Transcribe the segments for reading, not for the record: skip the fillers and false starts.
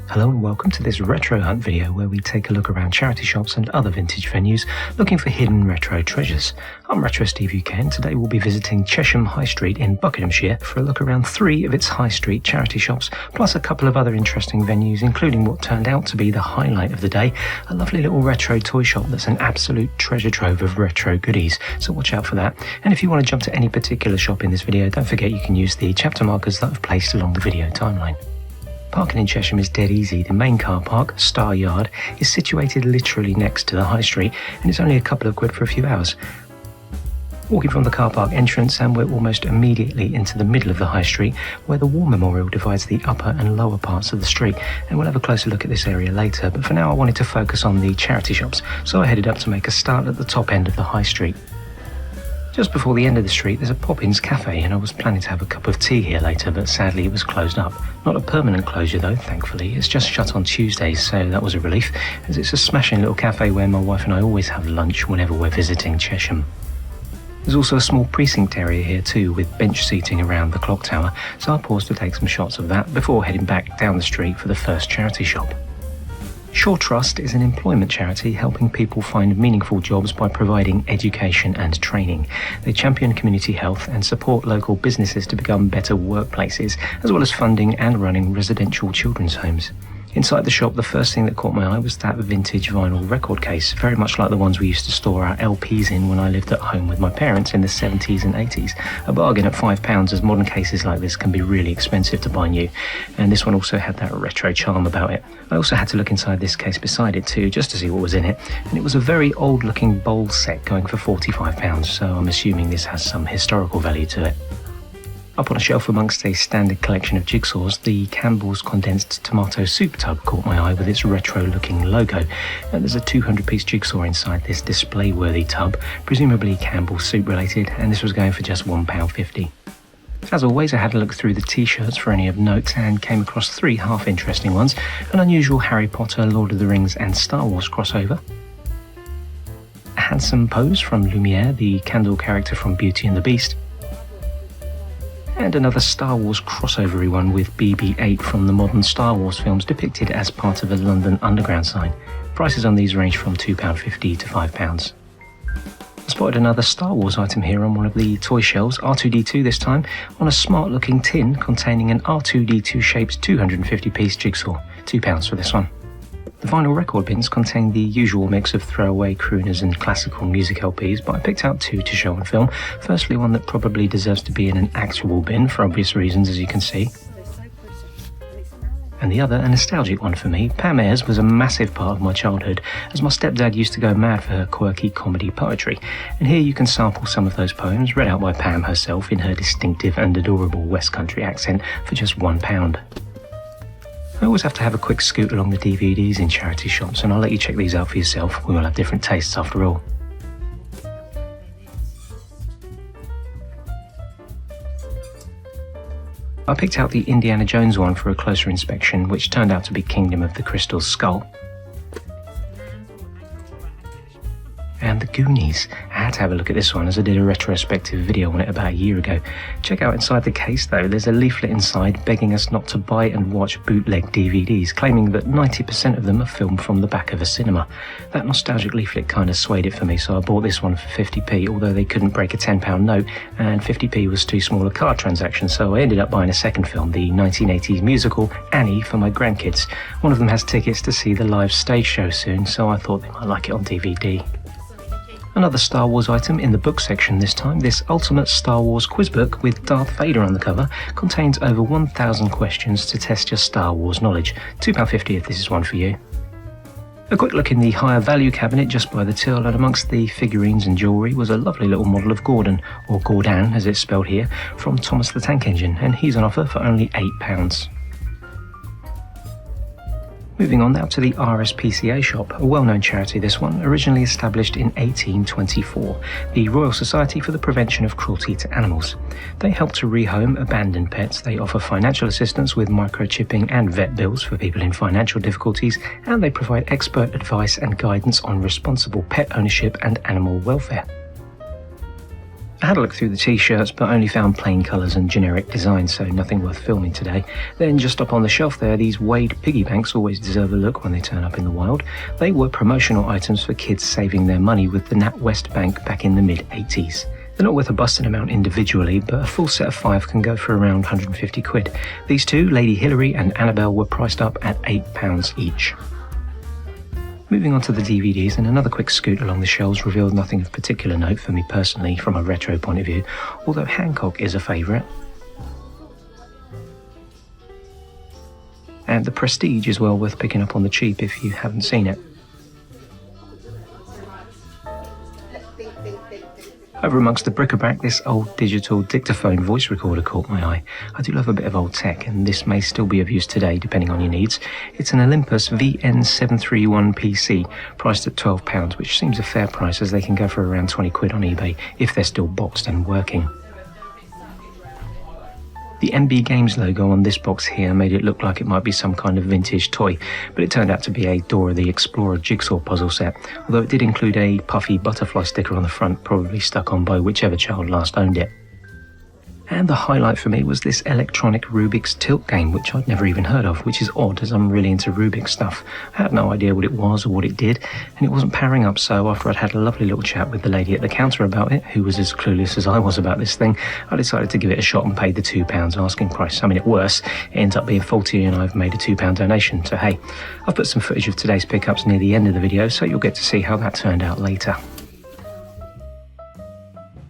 Hello and welcome to this retro hunt video where we take a look around charity shops and other vintage venues looking for hidden retro treasures. I'm RetroSteveUK and today we'll be visiting Chesham High Street in Buckinghamshire for a look around 3 of its high street charity shops, plus a couple of other interesting venues, including what turned out to be the highlight of the day, a lovely little retro toy shop that's an absolute treasure trove of retro goodies, so watch out for that. And if you want to jump to any particular shop in this video, don't forget you can use the chapter markers that I've placed along the video timeline. Parking in Chesham is dead easy. The main car park, Star Yard, is situated literally next to the high street and it's only a couple of quid for a few hours. Walking from the car park entrance and we're almost immediately into the middle of the high street where the War Memorial divides the upper and lower parts of the street, and we'll have a closer look at this area later, but for now I wanted to focus on the charity shops, so I headed up to make a start at the top end of the high street. Just before the end of the street there's a Poppins Cafe and I was planning to have a cup of tea here later, but sadly it was closed up. Not a permanent closure though, thankfully. It's just shut on Tuesdays, so that was a relief, as it's a smashing little cafe where my wife and I always have lunch whenever we're visiting Chesham. There's also a small precinct area here too, with bench seating around the clock tower, so I paused to take some shots of that before heading back down the street for the first charity shop. Shore Trust is an employment charity helping people find meaningful jobs by providing education and training. They champion community health and support local businesses to become better workplaces, as well as funding and running residential children's homes. Inside the shop, the first thing that caught my eye was that vintage vinyl record case, very much like the ones we used to store our LPs in when I lived at home with my parents in the 70s and 80s. A bargain at £5, as modern cases like this can be really expensive to buy new, and this one also had that retro charm about it. I also had to look inside this case beside it too, just to see what was in it, and it was a very old looking bowl set going for £45, so I'm assuming this has some historical value to it. Up on a shelf amongst a standard collection of jigsaws, the Campbell's condensed tomato soup tub caught my eye with its retro-looking logo. And there's a 200-piece jigsaw inside this display-worthy tub, presumably Campbell's soup related, and this was going for just £1.50. As always, I had a look through the t-shirts for any of note and came across 3 half-interesting ones: an unusual Harry Potter, Lord of the Rings and Star Wars crossover, a handsome pose from Lumiere, the Candle character from Beauty and the Beast, and another Star Wars crossover-y one with BB-8 from the modern Star Wars films depicted as part of a London Underground sign. Prices on these range from £2.50 to £5. I spotted another Star Wars item here on one of the toy shelves, R2-D2 this time, on a smart-looking tin containing an R2-D2 shaped 250-piece jigsaw. £2 for this one. The vinyl record bins contain the usual mix of throwaway crooners and classical music LPs, but I picked out 2 to show on film. Firstly, one that probably deserves to be in an actual bin for obvious reasons, as you can see. And the other, a nostalgic one for me. Pam Ayres was a massive part of my childhood, as my stepdad used to go mad for her quirky comedy poetry. And here you can sample some of those poems, read out by Pam herself in her distinctive and adorable West Country accent, for just £1. I always have to have a quick scoot along the DVDs in charity shops, and I'll let you check these out for yourself. We all have different tastes after all. I picked out the Indiana Jones one for a closer inspection, which turned out to be Kingdom of the Crystal Skull. And the Goonies. I had to have a look at this one as I did a retrospective video on it about a year ago. Check out inside the case though, there's a leaflet inside begging us not to buy and watch bootleg DVDs, claiming that 90% of them are filmed from the back of a cinema. That nostalgic leaflet kind of swayed it for me, so I bought this one for 50p, although they couldn't break a £10 note and 50p was too small a card transaction, so I ended up buying a second film, the 1980s musical Annie, for my grandkids. One of them has tickets to see the live stage show soon, so I thought they might like it on DVD. Another Star Wars item in the book section this time. This Ultimate Star Wars quiz book with Darth Vader on the cover contains over 1,000 questions to test your Star Wars knowledge. £2.50 if this is one for you. A quick look in the higher value cabinet just by the till, and amongst the figurines and jewellery was a lovely little model of Gordon, or Gordon as it's spelled here, from Thomas the Tank Engine, and he's on offer for only £8. Moving on now to the RSPCA Shop, a well-known charity this one, originally established in 1824, the Royal Society for the Prevention of Cruelty to Animals. They help to rehome abandoned pets, they offer financial assistance with microchipping and vet bills for people in financial difficulties, and they provide expert advice and guidance on responsible pet ownership and animal welfare. I had a look through the t-shirts but only found plain colours and generic designs, so nothing worth filming today. Then just up on the shelf there, these Wade piggy banks always deserve a look when they turn up in the wild. They were promotional items for kids saving their money with the NatWest Bank back in the mid-80s. They're not worth a busting amount individually, but a full set of 5 can go for around 150 quid. These two, Lady Hilary and Annabelle, were priced up at £8 each. Moving on to the DVDs, and another quick scoot along the shelves revealed nothing of particular note for me personally from a retro point of view, although Hancock is a favourite. And The Prestige is well worth picking up on the cheap if you haven't seen it. Over amongst the bric-a-brac, this old digital dictaphone voice recorder caught my eye. I do love a bit of old tech, and this may still be of use today, depending on your needs. It's an Olympus VN731PC, priced at £12, which seems a fair price as they can go for around 20 quid on eBay if they're still boxed and working. The MB Games logo on this box here made it look like it might be some kind of vintage toy, but it turned out to be a Dora the Explorer jigsaw puzzle set, although it did include a puffy butterfly sticker on the front, probably stuck on by whichever child last owned it. And the highlight for me was this electronic Rubik's Tilt game, which I'd never even heard of, which is odd as I'm really into Rubik's stuff. I had no idea what it was or what it did, and it wasn't powering up, so after I'd had a lovely little chat with the lady at the counter about it, who was as clueless as I was about this thing, I decided to give it a shot and paid the £2 asking price. I mean, at worst, it ends up being faulty and I've made a £2 donation, so hey, I've put some footage of today's pickups near the end of the video, so you'll get to see how that turned out later.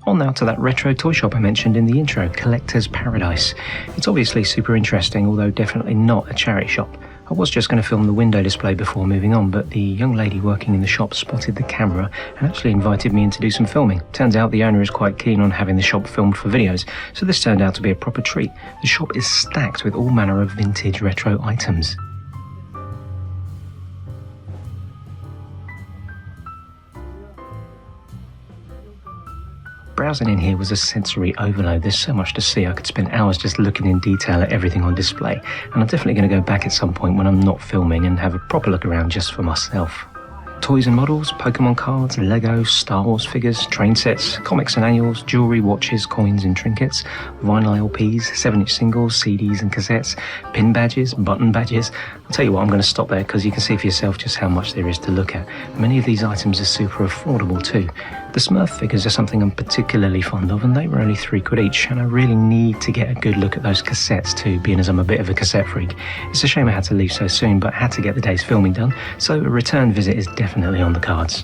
On now to that retro toy shop I mentioned in the intro, Collector's Paradise. It's obviously super interesting, although definitely not a charity shop. I was just going to film the window display before moving on, but the young lady working in the shop spotted the camera and actually invited me in to do some filming. Turns out the owner is quite keen on having the shop filmed for videos, so this turned out to be a proper treat. The shop is stacked with all manner of vintage retro items. Browsing in here was a sensory overload. There's so much to see, I could spend hours just looking in detail at everything on display, and I'm definitely going to go back at some point when I'm not filming and have a proper look around just for myself. Toys and models, Pokemon cards, Legos, Star Wars figures, train sets, comics and annuals, jewellery, watches, coins and trinkets, vinyl LPs, 7-inch singles, CDs and cassettes, pin badges, button badges. I'll tell you what, I'm going to stop there because you can see for yourself just how much there is to look at. Many of these items are super affordable too. The Smurf figures are something I'm particularly fond of, and they were only £3 each, and I really need to get a good look at those cassettes too, being as I'm a bit of a cassette freak. It's a shame I had to leave so soon, but I had to get the day's filming done, so a return visit is definitely on the cards.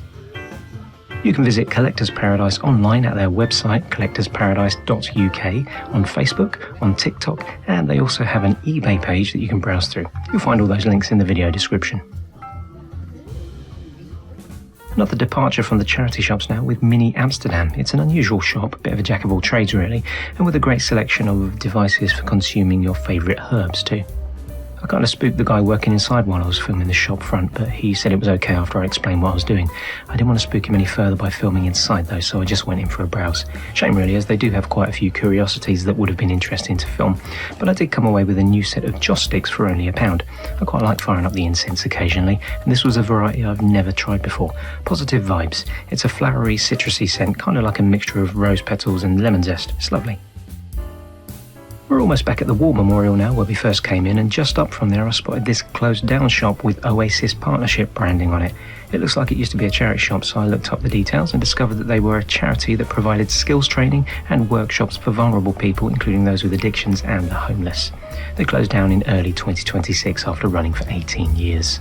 You can visit Collector's Paradise online at their website, collectorsparadise.uk, on Facebook, on TikTok, and they also have an eBay page that you can browse through. You'll find all those links in the video description. Another departure from the charity shops now with Mini Amsterdam. It's an unusual shop, a bit of a jack of all trades really, and with a great selection of devices for consuming your favourite herbs too. I kind of spooked the guy working inside while I was filming the shop front, but he said it was okay after I explained what I was doing. I didn't want to spook him any further by filming inside though, so I just went in for a browse. Shame really, as they do have quite a few curiosities that would have been interesting to film, but I did come away with a new set of joss sticks for only £1. I quite like firing up the incense occasionally, and this was a variety I've never tried before. Positive Vibes. It's a flowery, citrusy scent, kind of like a mixture of rose petals and lemon zest. It's lovely. We're almost back at the War Memorial now, where we first came in, and just up from there I spotted this closed down shop with Oasis Partnership branding on it. It looks like it used to be a charity shop, so I looked up the details and discovered that they were a charity that provided skills training and workshops for vulnerable people, including those with addictions and the homeless. They closed down in early 2026 after running for 18 years.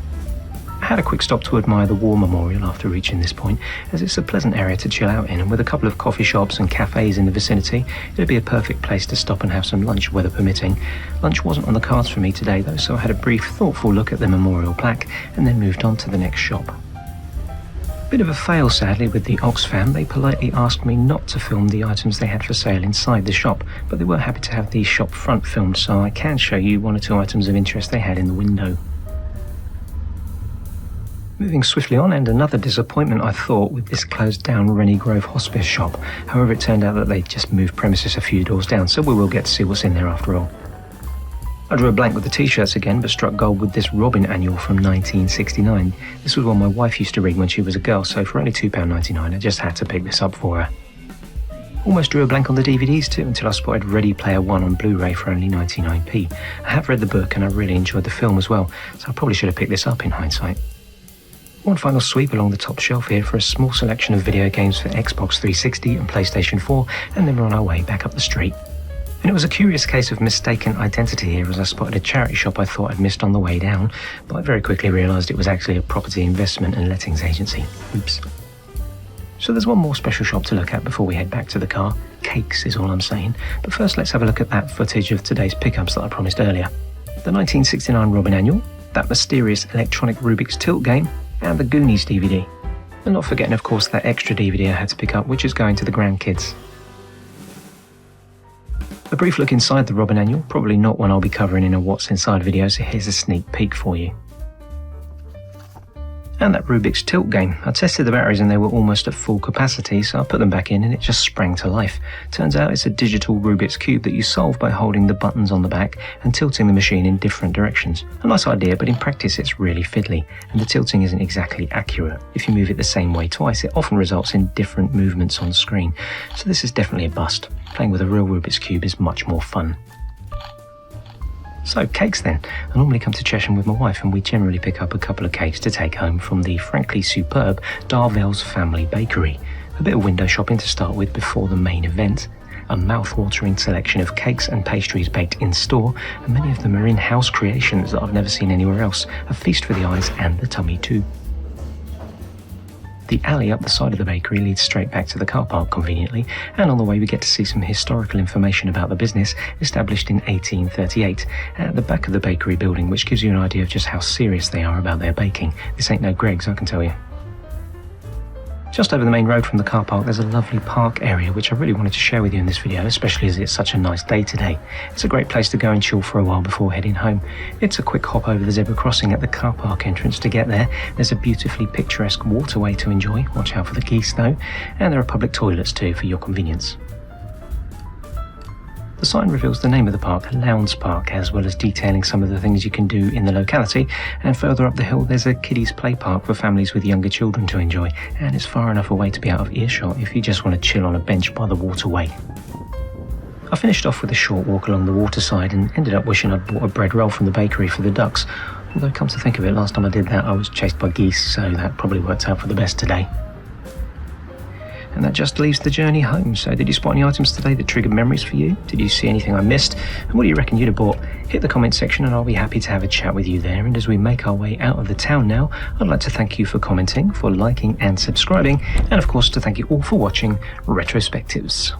I had a quick stop to admire the War Memorial after reaching this point, as it's a pleasant area to chill out in, and with a couple of coffee shops and cafes in the vicinity, it'd be a perfect place to stop and have some lunch, weather permitting. Lunch wasn't on the cards for me today though, so I had a brief, thoughtful look at the memorial plaque and then moved on to the next shop. Bit of a fail sadly with the Oxfam. They politely asked me not to film the items they had for sale inside the shop, but they were happy to have the shop front filmed, so I can show you one or two items of interest they had in the window. Moving swiftly on, and another disappointment I thought with this closed down Rennie Hospice shop. However, it turned out that they just moved premises a few doors down, so we will get to see what's in there after all. I drew a blank with the t-shirts again, but struck gold with this Robin annual from 1969. This was one my wife used to read when she was a girl, so for only £2.99 I just had to pick this up for her. Almost drew a blank on the DVDs too until I spotted Ready Player One on Blu-ray for only 99p. I have read the book and I really enjoyed the film as well, so I probably should have picked this up in hindsight. One final sweep along the top shelf here for a small selection of video games for Xbox 360 and PlayStation 4, and then we're on our way back up the street. And it was a curious case of mistaken identity here, as I spotted a charity shop I thought I'd missed on the way down, but I very quickly realised it was actually a property investment and lettings agency. Oops. So there's one more special shop to look at before we head back to the car. Cakes is all I'm saying. But first let's have a look at that footage of today's pickups that I promised earlier. The 1969 Robin Annual, that mysterious electronic Rubik's Tilt game, and the Goonies DVD. And not forgetting of course that extra DVD I had to pick up, which is going to the grandkids. A brief look inside the Robin Annual, probably not one I'll be covering in a What's Inside video, so here's a sneak peek for you. And that Rubik's Tilt game. I tested the batteries and they were almost at full capacity, so I put them back in and it just sprang to life. Turns out it's a digital Rubik's Cube that you solve by holding the buttons on the back and tilting the machine in different directions. A nice idea, but in practice it's really fiddly, and the tilting isn't exactly accurate. If you move it the same way twice, it often results in different movements on screen. So this is definitely a bust. Playing with a real Rubik's Cube is much more fun. So, cakes then. I normally come to Chesham with my wife and we generally pick up a couple of cakes to take home from the frankly superb Darvells family bakery. A bit of window shopping to start with before the main event. A mouth-watering selection of cakes and pastries baked in store, and many of them are in-house creations that I've never seen anywhere else. A feast for the eyes and the tummy too. The alley up the side of the bakery leads straight back to the car park conveniently, and on the way we get to see some historical information about the business, established in 1838, at the back of the bakery building, which gives you an idea of just how serious they are about their baking. This ain't no Greggs, I can tell you. Just over the main road from the car park there's a lovely park area which I really wanted to share with you in this video, especially as it's such a nice day today. It's a great place to go and chill for a while before heading home. It's a quick hop over the zebra crossing at the car park entrance to get there. There's a beautifully picturesque waterway to enjoy, watch out for the geese though, and there are public toilets too for your convenience. The sign reveals the name of the park, Lowndes Park, as well as detailing some of the things you can do in the locality, and further up the hill there's a kiddies play park for families with younger children to enjoy, and it's far enough away to be out of earshot if you just want to chill on a bench by the waterway. I finished off with a short walk along the waterside and ended up wishing I'd bought a bread roll from the bakery for the ducks, although come to think of it, last time I did that I was chased by geese, so that probably worked out for the best today. And that just leaves the journey home. So did you spot any items today that triggered memories for you? Did you see anything I missed? And what do you reckon you'd have bought? Hit the comment section and I'll be happy to have a chat with you there. And as we make our way out of the town now, I'd like to thank you for commenting, for liking and subscribing, and of course to thank you all for watching Retrospectives.